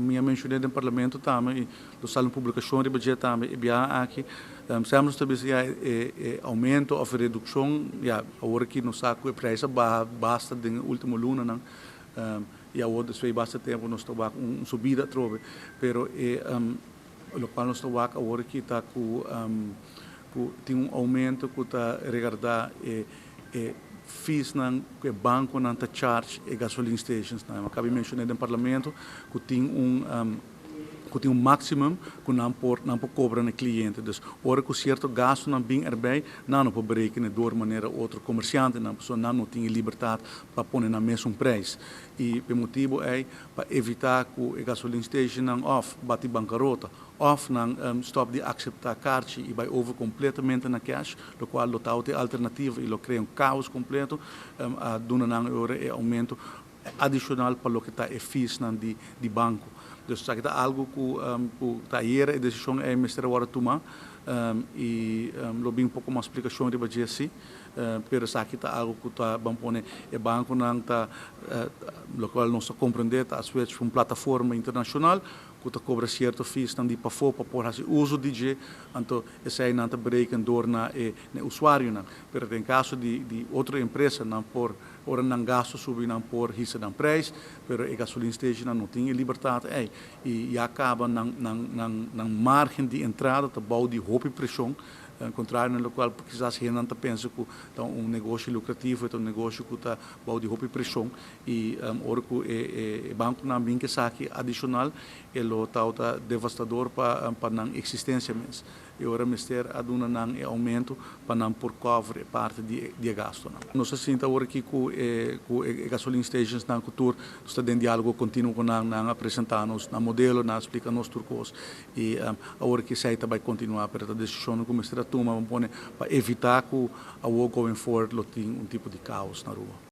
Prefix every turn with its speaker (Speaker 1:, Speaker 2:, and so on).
Speaker 1: Minha mencionei no parlamento também, do salão de publicação de budget também, e bem aqui, sempre estabelecer aumento ou redução, agora que no saco o preço basta no último lunes, não, e agora foi bastante tempo nós estamos com subida trove, pero o qual nós estamos agora que está com tem aumento que está regardar fees nan que banco nan ta charge e gasoline stations na acabei mencionando no parlamento que tem maximum que não por cobrar no cliente, dus ora que certo gasto não bem erbij não pode berekenen door maneira outro comerciante não pessoa não tem liberdade para pôr na mesma preço e o motivo é para evitar que a gasoline station não off bate bancarrota off não stop de aceitar carte e vai over completamente na cash, o qual lo tal tem alternativa e lo cria caos completo a dona não ora é aumento adicional para o que está fees de banco. Dus dat is algo que está aí a decisão é mestre agora tomar e lo bem pouco mais explicação de baixo assim, pero aqui está algo que está bom pôr é banco não está lo qual nós compreender está a switch para uma plataforma internacional que está cobra certo fees de para fora para pôr assim uso de então esse aí não está berekenen door na usuário não, pero em caso de outra empresa não por ora não gasto subir não por hisa não preço, pero a gasoline station não tem liberdade e acaba na margem de entrada tá bom de roupa e pressão contrário no qual quizás a gente pensa que é negócio lucrativo, é negócio que está bom de roupa e pressão e ora que o banco não vem que saque adicional ele está devastador para não existência mesmo e ora mister aduna não aumento para não por cover parte de gasto não. Nós sinta ora aqui que gasoline stations na cultura está em diálogo contínuo com não apresentar-nos na modelo, na explicar-nos turcos e agora que sai vai continuar para a decisão que mister toma para evitar que a going forward tem tipo de caos na rua.